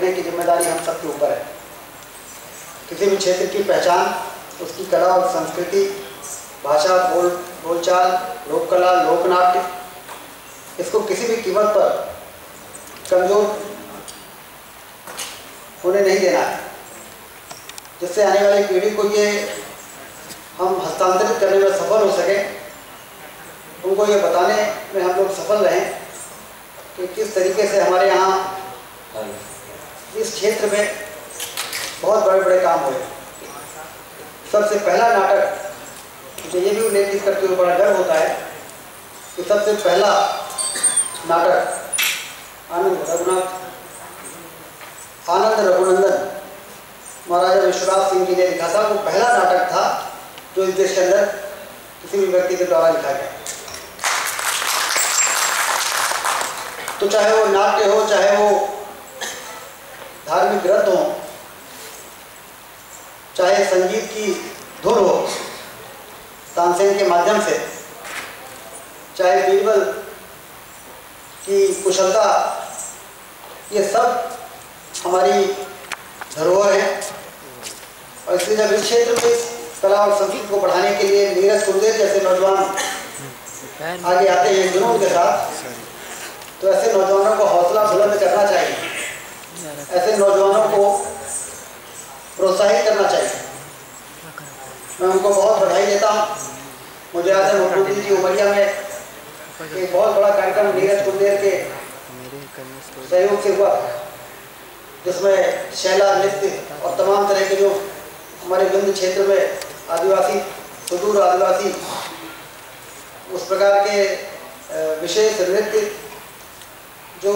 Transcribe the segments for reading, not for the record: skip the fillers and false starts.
देने की जिम्मेदारी हम सबके ऊपर है। किसी भी क्षेत्र की पहचान, उसकी कला और संस्कृति, भाषा, बोलचाल, लोक कला, लोकनाट्य, इसको किसी भी कीमत पर कमजोर होने नहीं देना है, जिससे आने वाली पीढ़ी को ये हम हस्तांतरित करने में सफल हो सके, उनको ये बताने में हम लोग सफल रहें कि किस तरीके से हमारे यहाँ इस क्षेत्र में बहुत बड़े बड़े काम हुए। सबसे पहला नाटक, मुझे ये भी उल्लेखित करते हुए बड़ा गर्व होता है कि सबसे पहला नाटक आनंद रघुनंदन महाराजा विश्वनाथ सिंह जी ने लिखा था। वो पहला नाटक था जो इस देश के अंदर किसी भी व्यक्ति के द्वारा लिखा गया। तो चाहे वो नाट्य हो, चाहे वो धार्मिक ग्रंथ हो, चाहे संगीत की धुन हो तानसेन के माध्यम से, चाहे बीरबल की कुशलता, ये सब हमारी धरोहर है। और इसलिए जब इस क्षेत्र में इस कला और संगीत को बढ़ाने के लिए नीरज कुलदेव जैसे नौजवान आगे आते हैं जुनून के साथ, तो ऐसे नौजवानों को हौसला बुलंद करना चाहिए, ऐसे नौजवानों को प्रोत्साहित करना चाहिए। मैं उनको बहुत बधाई देता हूँ। मुझे याद है मुख्यमंत्री जी उमरिया में एक बहुत बड़ा कार्यक्रम नीरज कुलदेव के सहयोग से हुआ, जिसमें शैला नृत्य और तमाम तरह के जो हमारे विंध्य क्षेत्र में आदिवासी, सुदूर आदिवासी, उस प्रकार के विशेष नृत्य जो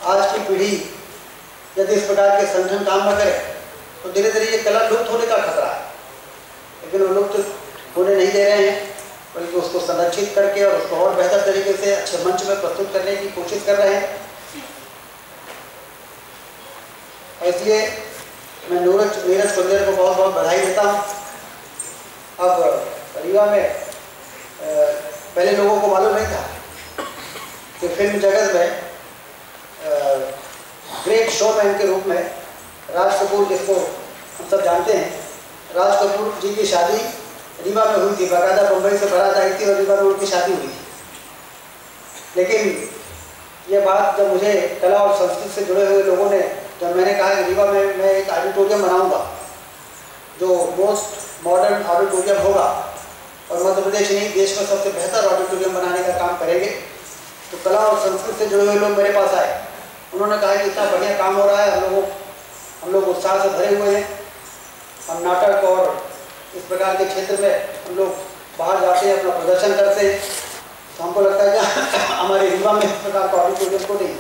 आज की पीढ़ी यदि इस प्रकार के संगठन काम न करे तो धीरे धीरे ये कला लुप्त होने का खतरा है। लेकिन वो लुप्त होने नहीं दे रहे हैं, बल्कि उसको संरक्षित करके और उसको और बेहतर तरीके से अच्छे मंच में प्रस्तुत करने की कोशिश कर रहे हैं। इसलिए मैं नीरज कुलदेव को बहुत बहुत बधाई देता हूँ। अब रीवा में पहले लोगों को मालूम नहीं था कि फिल्म जगत में ग्रेट शोमैन के रूप में राज कपूर, जिसको हम सब जानते हैं, राज कपूर जी की शादी रीवा में हुई थी। बाकायदा मुंबई से बारात आई थी और रीवा में उनकी शादी हुई थी। लेकिन ये बात जब मुझे कला और संस्कृति से जुड़े हुए लोगों ने, जब मैंने कहा कि रीवा में मैं एक ऑडिटोरियम बनाऊंगा जो मोस्ट मॉडर्न ऑडिटोरियम होगा और मध्य प्रदेश नहीं देश में सबसे बेहतर ऑडिटोरियम बनाने का काम करेंगे, तो कला और संस्कृति से जुड़े हुए लोग मेरे पास आए। उन्होंने कहा कि इतना बढ़िया काम हो रहा है, हम लोग उत्साह से भरे हुए हैं। हम नाटक और इस प्रकार के क्षेत्र में हम लोग बाहर जाते हैं, अपना प्रदर्शन करते हैं, तो हमको लगता है कि हमारे रीवा में इस प्रकार का ऑडिटोरियम को नहीं।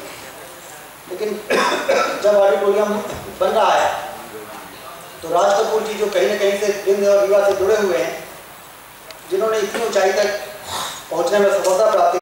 लेकिन जब ऑडिटोरियम बन रहा है तो राज कपूर जी, जो कहीं न कहीं से विंध्य और रीवा से जुड़े हुए हैं, जिन्होंने इतनी ऊंचाई तक पहुंचने में सफलता प्राप्त